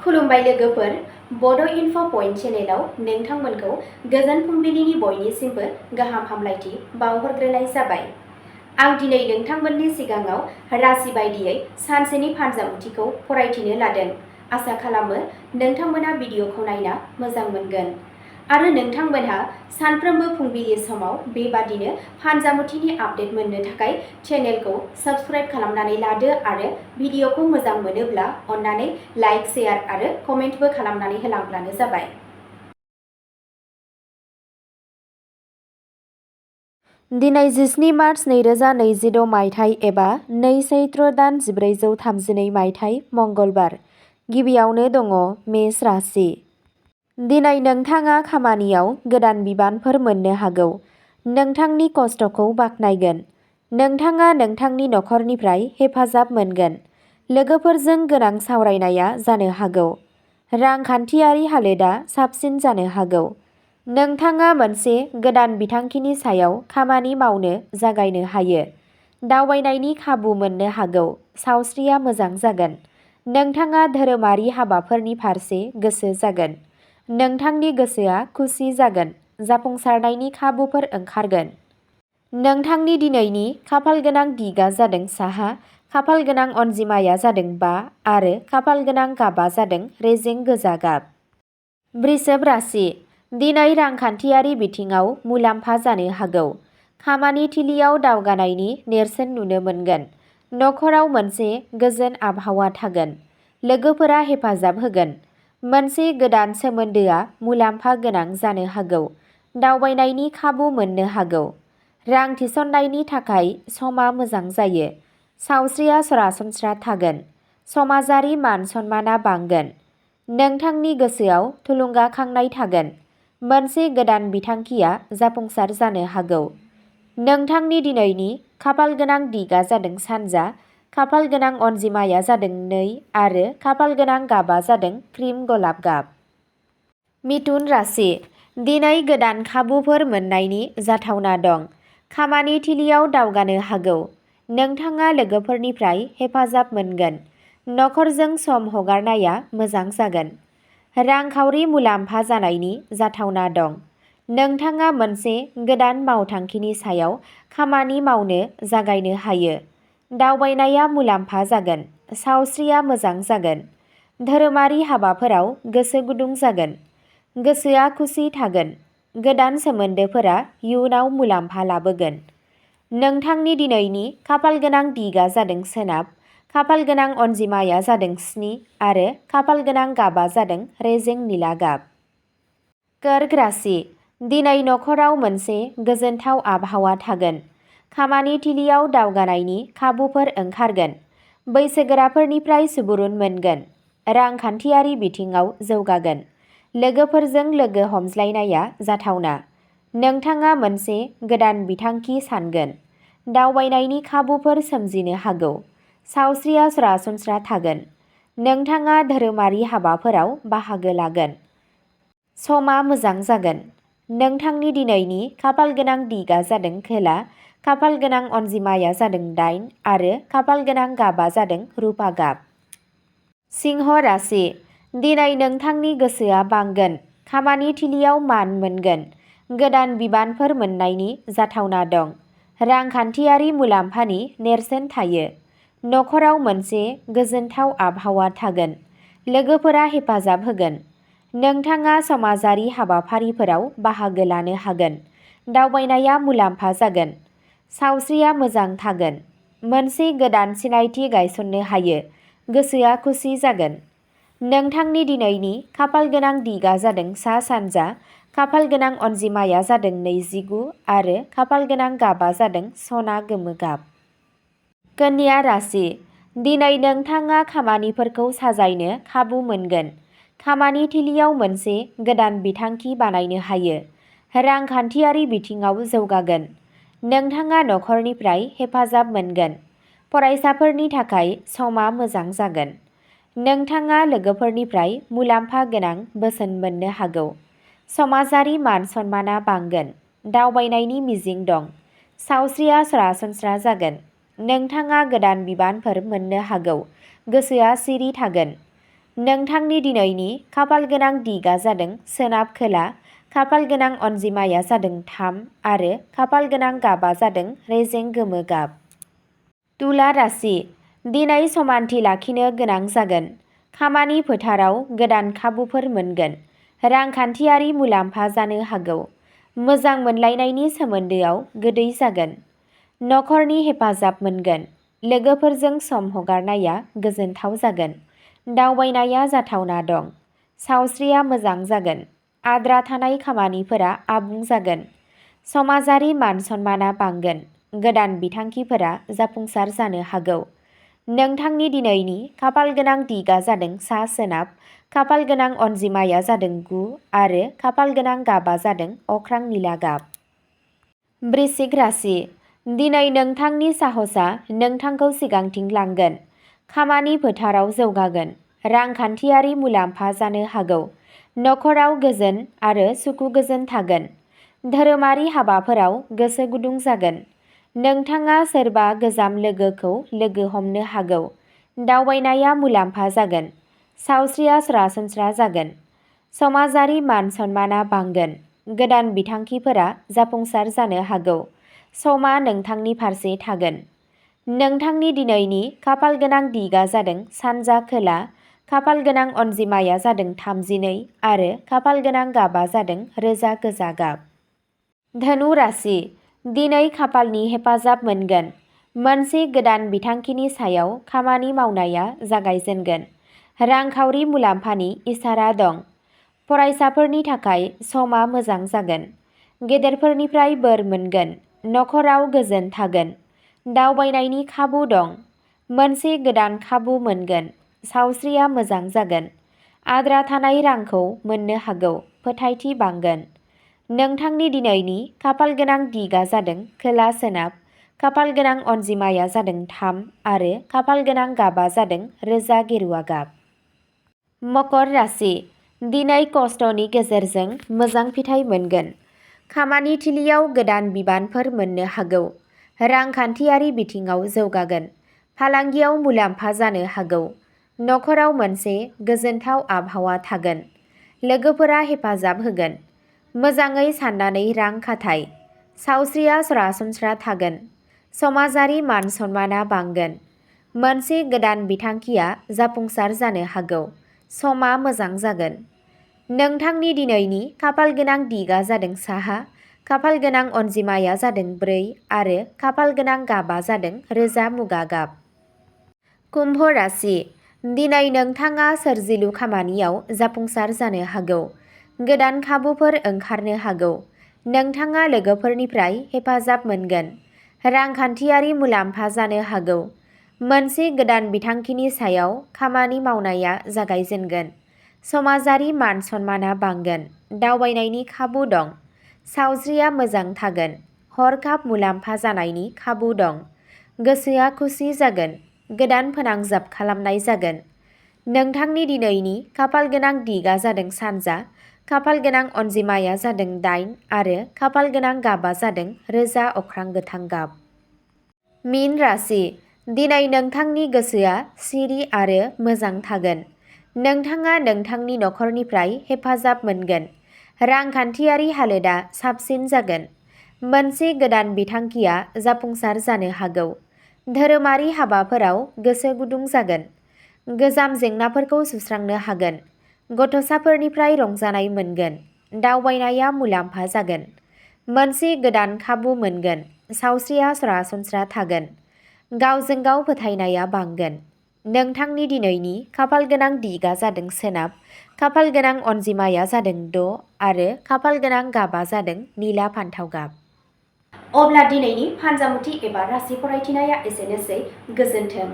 खुलुमबाय लोगोफोर, बड' इनफ' पइन्ट चेनेलाव नोंथांमोनखौ गोजोन फुंबिलिनि बयनिसिमबो गाहाम हामलायथि बावहरग्रोनाय जाबाय। आं दिनै नोंथांमोननि सिगाङाव राशि बायदियै सानसेनि फानजामुथिखौ फरायथिनो लादों। आसा खालामो नोंथांमोना भिडिअखौ नायना मोजां मोनगोन आरो नोंथांमोनहा सानफ्रोमबो फुंबिलि समाव बेबादिनो फानजामुथिनि आपडेट मोननो थाखाय चेनेलखौ साबस्क्राइब खालामनानै लादो आरो भिडिअखौ मोजां मोनोब्ला अन्नानै लाइक, शेयार आरो कमेन्टबो खालामनानै होलांब्लानो जाबाय। दिनै 17 मार्च 2026 मायथाइ एबा 2 चैत्र दान 1432 मायथाइ मंगलबार। गिबियावनो दङ मेष राशि। दिनै नोंथाङा खामानियाव गोदान बिबानफोर मोननो हागौ। नोंथांनि खस्थ'खौ बाख्नायगोन। नोंथाङा नोंथांनि नखरनिफ्राय हेफाजाब मोनगोन। लोगोफोरजों गोनां सावरायनाया जानो हागौ। रांखान्थियारि हालोदा साबसिन जानो हागौ। नोंथाङा मोनसे गोदान बिथांखिनि सायाव खामानि मावनो जागायनो हायो। दावबायनायनि खाबु मोननो हागौ। सावस्रिया मोजां जागोन। नोंथाङा धोरोमारि हाबाफोरनि फारसे गोसो जागोन। नोंथांनि गोसोआ खुसि जागोन। जाफुंसारनायनि खाबुफोर ओंखारगोन। नोंथांनि दिनैनि खाफालगोनां दिगा जादों साहा, खाफालगोनां अनजिमाया जादों 5 आरो खाफालगोनां गाबा जादों रेजें गोजा गाब। वृषभ राशि। दिनै रांखान्थियारि बिथिङाव मुलाम्फा जानो हागौ। खामानि थिलियाव दावगानायनि नेरसोन नुनो मोनगोन। नखराव मोनसे गोजोन आबहावा थागोन। लोगोफोरा हेफाजाब होगोन। मोनसे गोदान सोमोन्दोआ मुलाम्फा गोनां जानो हागौ। दावबायनायनि खाबु मोननो हागौ। रां थिसननायनि थाखाय समा मोजां जायो। सावस्रिया सरासनस्रा थागोन। समाजारि मान सन्माना बांगोन। नोंथांनि गोसोआव थुलुंगाखांनाय थागोन। मोनसे गोदान बिथांखिया जाफुंसार जानो हागौ। नोंथांनि दिनैनि खाफालगोनां दिगा जादों सानजा, खाफालगोनां अनजिमाया जादों 2 आरो खाफालगोनां गाबा जादों क्रिम गलाब गाब। मिथुन राशि। दिनै गोदान खाबुफोर मोननायनि जाथावना दं। खामानि थिलियाव दावगानो हागौ। नोंथाङा लोगोफोरनिफ्राय हेफाजाब मोनगोन। नखरजों सम हगारनाया मोजां जागोन। रांखावरि मुलाम्फा जानायनि जाथावना दं। नोंथाङा मोनसे गोदान मावथांखिनि सायाव खामानि मावनो जागायनो हायो। दावबायनाया मुलाम्फा जागोन। सावस्रिया मोजां जागोन। धोरोमारि हाबाफोराव गोसो गुदुं जागोन। गोसोआ खुसि थागोन। गोदान सोमोन्दोफोरा इयुनाव मुलाम्फा लाबोगोन। नोंथांनि दिनैनि खाफालगोनां दिगा जादों सोनाब, खाफालगोनां अनजिमाया जादों 7 आरो खाफालगोनां गाबा जादों रेजें निला गाब। कर्क राशि। दिनै नखराव मोनसे गोजोनथाव आबहावा थागोन। खामानि थिलियाव दावगानायनि खाबुफोर ओंखारगोन। बैसोगोराफोरनिफ्राय सुबुरुन मोनगोन। रांखान्थियारि बिथिङाव जौगागोन। लोगोफोरजों लोगो हमज्लायनाया जाथावना। नोंथाङा मोनसे गोदान बिथांखि सानगोन। दावबायनायनि खाबुफोर सोमजिनो हागौ। सावस्रिया सरासनस्रा थागोन। नोंथाङा धोरोमारि हाबाफोराव बाहागो लागोन। समा मोजां जागोन। नोंथांनि दिनैनि खाफालगोनां दिगा जादों खोला, खाफालगोनां अनजिमाया जादों 8 आरो खाफालगोनां गाबा जादों रुपा गाब। सिंह राशि। दिनै नोंथांनि गोसोआ बांगोन। खामानि थिलियाव मान मोनगोन। गोदान बिबानफोर मोननायनि जाथावना दं। रांखान्थियारि मुलाम्फानि नेरसोन थायो। नखराव मोनसे गोजोनथाव आबहावा थागोन। लोगोफोरा हेफाजाब होगोन। नोंथाङा समाजारि हाबाफारिफोराव बाहागो लानो हागोन। दावबायनाया मुलाम्फा जागोन। सावस्रिया मोजां थागोन। मोनसे गोदान सिनायथि गायसननो हायो। गोसोआ खुसि जागोन। नोंथांनि दिनैनि खाफालगोनां दिगा जादों सा-सानजा, खाफालगोनां अनजिमाया जादों 29 आरो खाफालगोनां गाबा जादों सना गोमो गाब। कन्या राशि। दिनै नोंथाङा खामानिफोरखौ साजायनो खाबु मोनगोन। खामानि थिलियाव मोनसे गोदान बिथांखि बानायनो हायो। रांखान्थियारि बिथिङाव जौगागोन। नोंथाङा नखरनिफ्राय हेफाजाब मोनगोन। फरायसाफोरनि थाखाय समा मोजां जागोन। नोंथाङा लोगोफोरनिफ्राय मुलाम्फा गोनां बोसोन मोननो हागौ। समाजारि मान सन्माना बांगोन। दावबायनायनि मिजिं दं। सावस्रिया सरासनस्रा जागोन। नोंथाङा गोदान बिबानफोर मोननो हागौ। गोसोआ सिरि थागोन। नोंथांनि दिनैनि खाफाल गोनां दिगा जादों सोनाब खोला, खाफाल गोनां अनजिमाया जादों 3 आरो खाफाल गोनां गाबा जादों रेजें गोमो गाब। तुला राशि दिनै समानथि लाखिनो गोनां जागोन। खामानि फोथाराव गोदान खाबुफोर मोनगोन। रांखान्थियारि मुलाम्फा जानो हागौ। मोजां मोनलायनायनि सोमोन्दोआव गोदै जागोन। नखरनि हेफाजाब मोनगोन। लोगोफोरजों सम हगारनाया गोजोनथाव जागोन। दावबायनाया जाथावना दं। सावस्रिया मोजां जागोन। आद्रा थानाय खामानिफोरा आबुं जागोन। समाजारि मान सन्माना बांगोन। गोदान बिथांखिफोरा जाफुंसार जानो हागौ। नोंथांनि दिनैनि खाफाल गोनां दिगा जादों सा सोनाब, खाफाल गोनां अनजिमाया जादों 9 आरो खाफाल गोनां गाबा जादों अख्रां निला गाब। वृश्चिक राशि दिनै नोंथांनि साहसआ नोंथांखौ सिगांथिं लांगोन। खामानि फोथाराव जौगागोन। रांखान्थियारि मुलाम्फा जानो हागौ। नखराव गोजोन आरो सुखु गोजोन थागोन। धोरोमारि हाबाफोराव गोसो गुदुं जागोन। नोंथाङा सोरबा गोजाम लोगोखौ लोगो हमनो हागौ। दावबायनाया मुलाम्फा जागोन। सावस्रिया सरासनस्रा जागोन। समाजारि मान सन्माना बांगोन। गोदान बिथांखिफोरा जाफुंसार जानो हागौ। समा नोंथांनि फारसे थागोन। नोंथांनि दिनैनि खाफाल गोनां दिगा जादों सानजा खोला, खाफाल गोनां अनजिमाया जादों 32 आरो खाफाल गोनां गाबा जादों रोजा गोजा गाब। धनु राशि दिनै खाफालनि हेफाजाब मोनगोन। मोनसे गोदान बिथांखिनि सायाव खामानि मावनाया जागायजेनगोन। रांखावरि मुलाम्फानि इसारा दं। फरायसाफोरनि थाखाय समा मोजां जागोन। गेदेरफोरनिफ्राय बोर मोनगोन। नखराव गोजोन थागोन। दावबायनायनि खाबु दं। मोनसे गोदान खाबु मोनगोन। सावस्रिया मोजां जागोन। आद्रा थानाय रांखौ मोननो हागौ। फोथायथि बांगोन। नोंथांनि दिनैनि खाफाल गोनां दिगा जादों खोला सोनाब, खाफाल गोनां अनजिमाया जादों 3 आरो खाफाल गोनां गाबा जादों रोजा गेरुवा गाब। मकर राशि दिनै खस्थ'नि गेजेरजों मोजां फिथाइ मोनगोन। खामानि थिलियाव गोदान बिबानफोर मोननो हागौ। रांखान्थियारि बिथिङाव जौगागोन। फालांगियाव मुलाम्फा जानो हागौ। नखराव मोनसे गोजोनथाव आबहावा थागोन। लोगोफोरा हेफाजाब होगोन। मोजाङै साननानै रां खाथाय। सावस्रिया सरासनस्रा थागोन। समाजारि मान सन्माना बांगोन। मोनसे गोदान बिथांखिया जाफुंसार जानो हागौ। समा मोजां जागोन। नोंथांनि दिनैनि खाफाल गोनां दिगा जादों साहा, खाफाल गोनां अनजिमाया जादों 4 आरो खाफाल गोनां गाबा जादों रोजा मुगा गाब। कुम्भ राशि दिनै नोंथाङा सोरजिलु खामानियाव जाफुंसार जानो हागौ। गोदान खाबुफोर ओंखारनो हागौ। नोंथाङा लोगोफोरनिफ्राय हेफाजाब मोनगोन। रांखान्थियारि मुलाम्फा जानो हागौ। मोनसे गोदान बिथांखिनि सायाव खामानि मावनाया जागायजेनगोन। समाजारि मान सन्माना बांगोन। दावबायनायनि खाबु दं। सावस्रिया मोजां थागोन। हरखाब मुलाम्फा जानायनि खाबु दं। गोसोआ खुसि जागोन। गोदान फोनांजाब खालामनाय जागोन। नोंथांनि दिनैनि खाफाल गोनां दिगा जादों सानजा, खाफाल गोनां अनजिमाया जादों 8 आरो खाफाल गोनां गाबा जादों रोजा अख्रां गोथां गाब। मीन राशि दिनै नोंथांनि गोसोआ सिरि आरो मोजां थागोन। नोंथाङा नोंथांनि नखरनिफ्राय हेफाजाब मोनगोन। रांखान्थियारि हालोदा साबसिन जागोन। मोनसे गोदान बिथांखिया जाफुंसार जानो हागौ। धोरोमारि हाबाफोराव गोसो गुदुं जागोन। गोजाम जेंनाफोरखौ सुस्रांनो हागोन। गथ'साफोरनिफ्राय रंजानाय मोनगोन। दावबायनाया मुलाम्फा जागोन। मोनसे गोदान खाबु मोनगोन। सावस्रिया सरासनस्रा थागोन। गावजों गाव फोथायनाया बांगोन। नोंथांनि दिनैनि खाफाल गोनां दिगा जादों सोनाब, खाफाल गोनां अनजिमाया जादों 6 आरो खाफाल गोनां गाबा जादों निला फान्थाव गाब। अब्ला दिनैनि फानजामुथि एबा राशि फरायथिनाया एसेनोसै। गोजोन्थों।